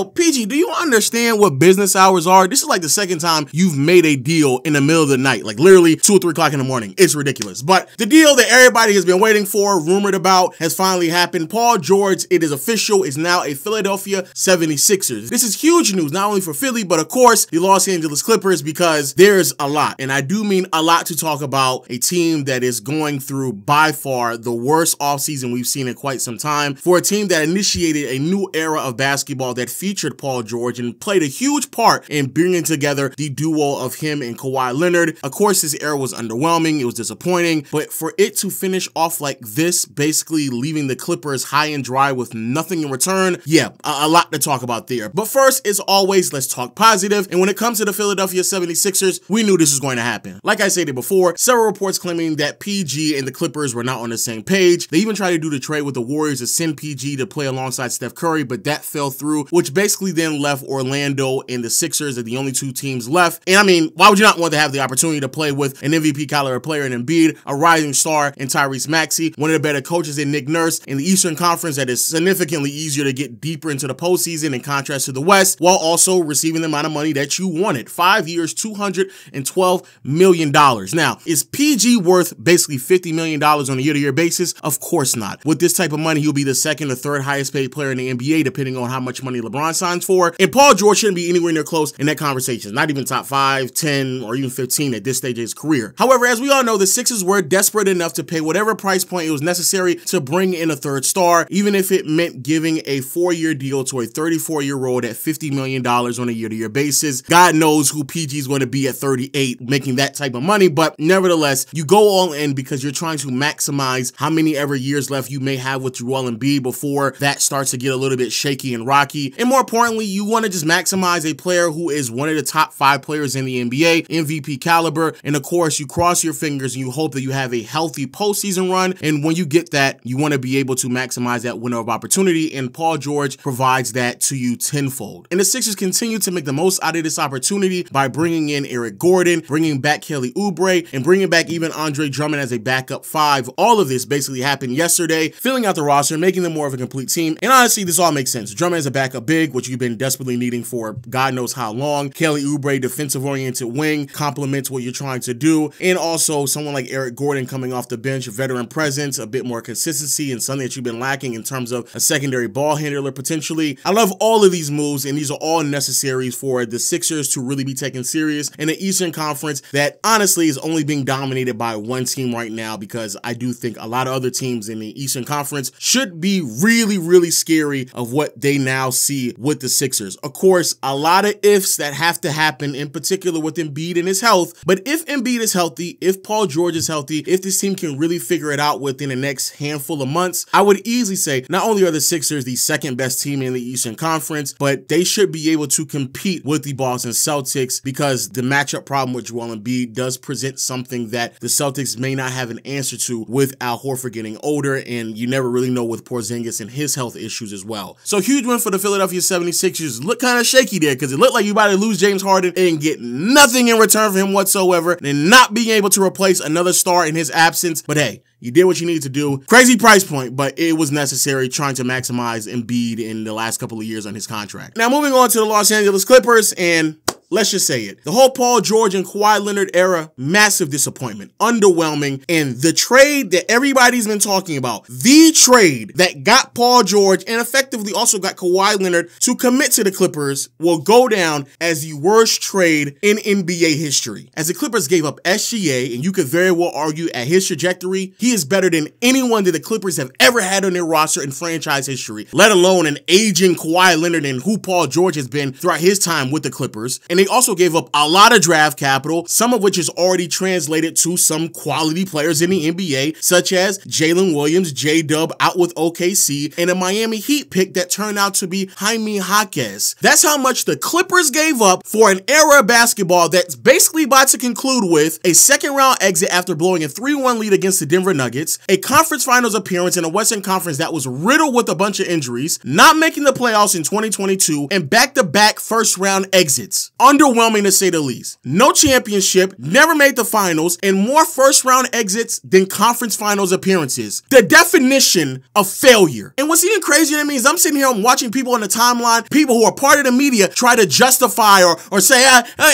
Yo, PG, do you understand what business hours are? This is like the second time you've made a deal in the middle of the night, like literally 2 or 3 o'clock in the morning. It's ridiculous. But the deal that everybody has been waiting for, rumored about, has finally happened. Paul George, it is official, is now a Philadelphia 76ers. This is huge news, not only for Philly, but of course, the Los Angeles Clippers, because there's a lot, and I do mean a lot, to talk about a team that is going through by far the worst offseason we've seen in quite some time, for a team that initiated a new era of basketball that featured Paul George and played a huge part in bringing together the duo of him and Kawhi Leonard. Of course, this era was underwhelming, it was disappointing, but for it to finish off like this, basically leaving the Clippers high and dry with nothing in return, yeah, a lot to talk about there. But first, as always, let's talk positive. And when it comes to the Philadelphia 76ers, we knew this was going to happen. Like I stated before, several reports claiming that PG and the Clippers were not on the same page. They even tried to do the trade with the Warriors to send PG to play alongside Steph Curry, but that fell through, which basically then left Orlando and the Sixers as the only 2 teams left. And I mean, why would you not want to have the opportunity to play with an MVP caliber player in Embiid, a rising star in Tyrese Maxey, one of the better coaches in Nick Nurse, in the Eastern Conference that is significantly easier to get deeper into the postseason in contrast to the West, while also receiving the amount of money that you wanted. 5 years, $212 million. Now, is PG worth basically $50 million on a year-to-year basis? Of course not. With this type of money, he'll be the second or third highest paid player in the NBA, depending on how much money LeBron signs for. And Paul George shouldn't be anywhere near close in that conversation. Not even top 5, 10, or even 15 at this stage of his career. However, as we all know, the Sixers were desperate enough to pay whatever price point it was necessary to bring in a third star, even if it meant giving a 4-year deal to a 34-year-old at $50 million on a year-to-year basis. God knows who PG is going to be at 38 making that type of money, but nevertheless, you go all in because you're trying to maximize how many ever years left you may have with Joel Embiid before that starts to get a little bit shaky and rocky. And more importantly, you want to just maximize a player who is one of the top 5 players in the NBA, MVP caliber, and of course, you cross your fingers and you hope that you have a healthy postseason run, and when you get that, you want to be able to maximize that window of opportunity, and Paul George provides that to you tenfold. And the Sixers continue to make the most out of this opportunity by bringing in Eric Gordon, bringing back Kelly Oubre, and bringing back even Andre Drummond as a backup 5. All of this basically happened yesterday, filling out the roster, making them more of a complete team, and honestly, this all makes sense. Drummond as a backup big, which you've been desperately needing for God knows how long. Kelly Oubre, defensive-oriented wing, complements what you're trying to do, and also someone like Eric Gordon coming off the bench, veteran presence, a bit more consistency, and something that you've been lacking in terms of a secondary ball handler potentially. I love all of these moves, and these are all necessary for the Sixers to really be taken serious in the Eastern Conference that honestly is only being dominated by one team right now, because I do think a lot of other teams in the Eastern Conference should be really, really scary of what they now see with the Sixers. Of course, a lot of ifs that have to happen, in particular with Embiid and his health, but if Embiid is healthy, if Paul George is healthy, if this team can really figure it out within the next handful of months, I would easily say not only are the Sixers the second best team in the Eastern Conference, but they should be able to compete with the Boston Celtics, because the matchup problem with Joel Embiid does present something that the Celtics may not have an answer to with Al Horford getting older, and you never really know with Porzingis and his health issues as well. So huge win for the Philadelphia 76ers. Look kind of shaky there because it looked like you about to lose James Harden and get nothing in return for him whatsoever, and not being able to replace another star in his absence. But hey, you did what you needed to do. Crazy price point, but it was necessary, trying to maximize Embiid in the last couple of years on his contract. Now moving on to the Los Angeles Clippers, and let's just say it. The whole Paul George and Kawhi Leonard era, massive disappointment, underwhelming, and the trade that everybody's been talking about, the trade that got Paul George and effectively also got Kawhi Leonard to commit to the Clippers, will go down as the worst trade in NBA history. As the Clippers gave up SGA, and you could very well argue at his trajectory, he is better than anyone that the Clippers have ever had on their roster in franchise history, let alone an aging Kawhi Leonard and who Paul George has been throughout his time with the Clippers. And they also gave up a lot of draft capital, some of which is already translated to some quality players in the NBA, such as Jalen Williams, J-Dub out with OKC, and a Miami Heat pick that turned out to be Jaime Jaquez. That's how much the Clippers gave up for an era of basketball that's basically about to conclude with a second-round exit after blowing a 3-1 lead against the Denver Nuggets, a conference finals appearance in a Western Conference that was riddled with a bunch of injuries, not making the playoffs in 2022, and back-to-back first-round exits. underwhelming to say the least. No championship, never made the finals, and more first-round exits than conference finals appearances. The definition of failure. And what's even crazier to me is I'm sitting here, I'm watching people on the timeline, people who are part of the media, try to justify or say,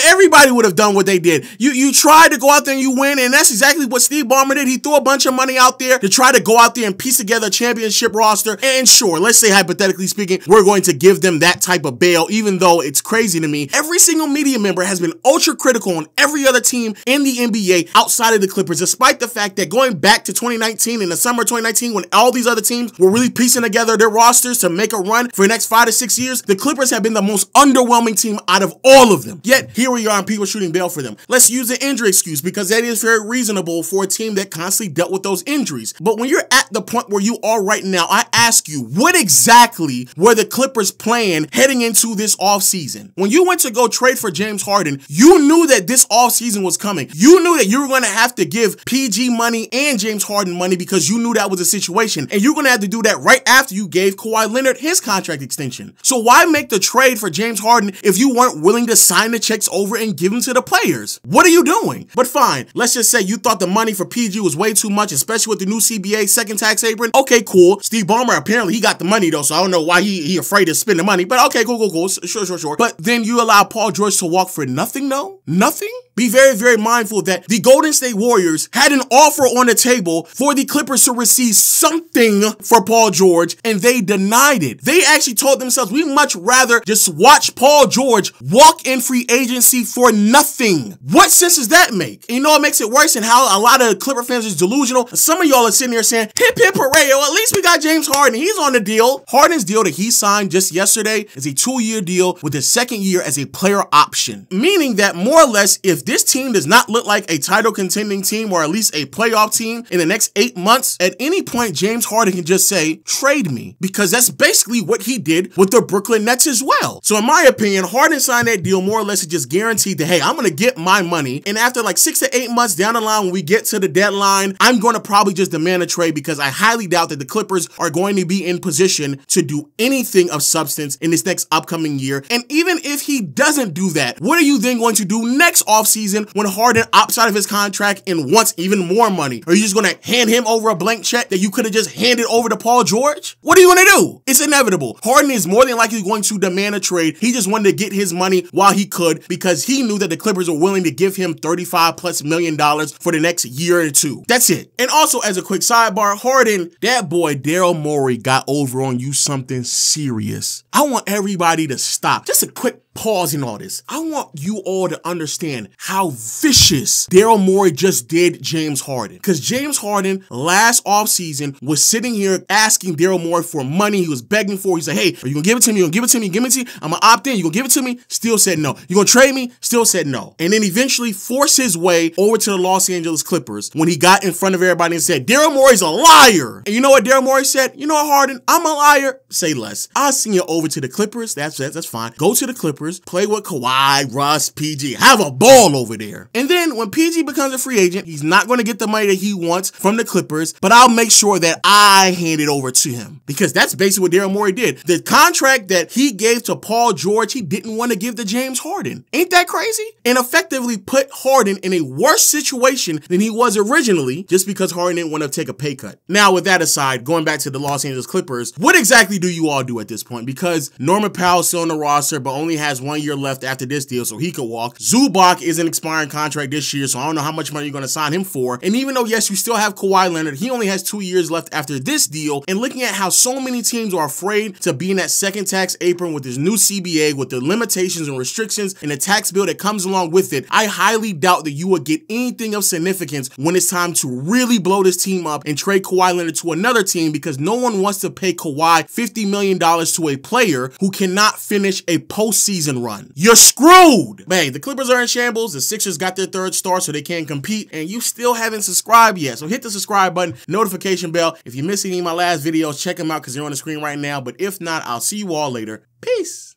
everybody would have done what they did. You tried to go out there and you win, and that's exactly what Steve Ballmer did. He threw a bunch of money out there to try to go out there and piece together a championship roster. And sure, let's say hypothetically speaking, we're going to give them that type of bail, even though it's crazy to me. Every single media member has been ultra critical on every other team in the NBA outside of the Clippers, despite the fact that going back to 2019, in the summer of 2019, when all these other teams were really piecing together their rosters to make a run for the next 5 to 6 years, the Clippers have been the most underwhelming team out of all of them. Yet, here we are and people shooting bail for them. Let's use the injury excuse, because that is very reasonable for a team that constantly dealt with those injuries. But when you're at the point where you are right now, I ask you, what exactly were the Clippers playing heading into this offseason? When you went to go trade for James Harden, you knew that this offseason was coming. You knew that you were going to have to give PG money and James Harden money because you knew that was a situation. And you're going to have to do that right after you gave Kawhi Leonard his contract extension. So why make the trade for James Harden if you weren't willing to sign the checks over and give them to the players? What are you doing? But fine, let's just say you thought the money for PG was way too much, especially with the new CBA second tax apron. Okay, cool. Steve Ballmer, apparently he got the money though, so I don't know why he afraid to spend the money, but okay, cool. Sure. But then you allow Paul George to walk for nothing though? Nothing? Be very, very mindful that the Golden State Warriors had an offer on the table for the Clippers to receive something for Paul George, and they denied it. They actually told themselves, we'd much rather just watch Paul George walk in free agency for nothing. What sense does that make? And you know what makes it worse, and how a lot of Clipper fans is delusional? Some of y'all are sitting there saying, hip hip hooray, well, at least we got James Harden. He's on the deal. Harden's deal that he signed just yesterday is a 2-year deal with his second year as a player option. Meaning that more or less, if this team does not look like a title contending team or at least a playoff team in the next 8 months, at any point, James Harden can just say, trade me, because that's basically what he did with the Brooklyn Nets as well. So in my opinion, Harden signed that deal more or less to just guaranteed that, hey, I'm going to get my money. And after like 6 to 8 months down the line, when we get to the deadline, I'm going to probably just demand a trade, because I highly doubt that the Clippers are going to be in position to do anything of substance in this next upcoming year. And even if he doesn't do that, what are you then going to do next offseason when Harden opts out of his contract and wants even more money? Are you just going to hand him over a blank check that you could have just handed over to Paul George? What are you going to do? It's inevitable. Harden is more than likely going to demand a trade. He just wanted to get his money while he could, because he knew that the Clippers were willing to give him $35+ million for the next year or two. That's it. And also, as a quick sidebar, Harden, that boy Daryl Morey got over on you something serious. I want everybody to stop. Just a quick pause in all this. I want you all to understand how vicious Daryl Morey just did James Harden. Because James Harden last offseason was sitting here asking Daryl Morey for money. He was begging for it. He said, hey, are you going to give it to me? You going to give it to me? Give it to me? I'm going to opt in. You going to give it to me? Still said no. You going to trade me? Still said no. And then eventually forced his way over to the Los Angeles Clippers when he got in front of everybody and said, Daryl Morey's a liar. And you know what Daryl Morey said? You know what, Harden? I'm a liar. Say less. I'll send you over to the Clippers. That's fine. Go to the Clippers. Play with Kawhi, Russ, PG. Have a ball over there. And then when PG becomes a free agent, he's not going to get the money that he wants from the Clippers, but I'll make sure that I hand it over to him, because that's basically what Daryl Morey did. The contract that he gave to Paul George, he didn't want to give to James Harden. Ain't that crazy? And effectively put Harden in a worse situation than he was originally, just because Harden didn't want to take a pay cut. Now, with that aside, going back to the Los Angeles Clippers, what exactly do you all do at this point? Because Norman Powell's still on the roster, but only has 1 year left after this deal, so he could walk. Zubac is an expiring contract this year, so I don't know how much money you're going to sign him for. And even though, yes, you still have Kawhi Leonard, he only has 2 years left after this deal. And looking at how so many teams are afraid to be in that second tax apron with this new CBA, with the limitations and restrictions and the tax bill that comes along with it, I highly doubt that you will get anything of significance when it's time to really blow this team up and trade Kawhi Leonard to another team, because no one wants to pay Kawhi $50 million to a player who cannot finish a postseason run. You're screwed. But hey, the Clippers are in shambles. The Sixers got their 3rd star, so they can't compete. And you still haven't subscribed yet. So hit the subscribe button, notification bell. If you missed any of my last videos, check them out because they're on the screen right now. But if not, I'll see you all later. Peace.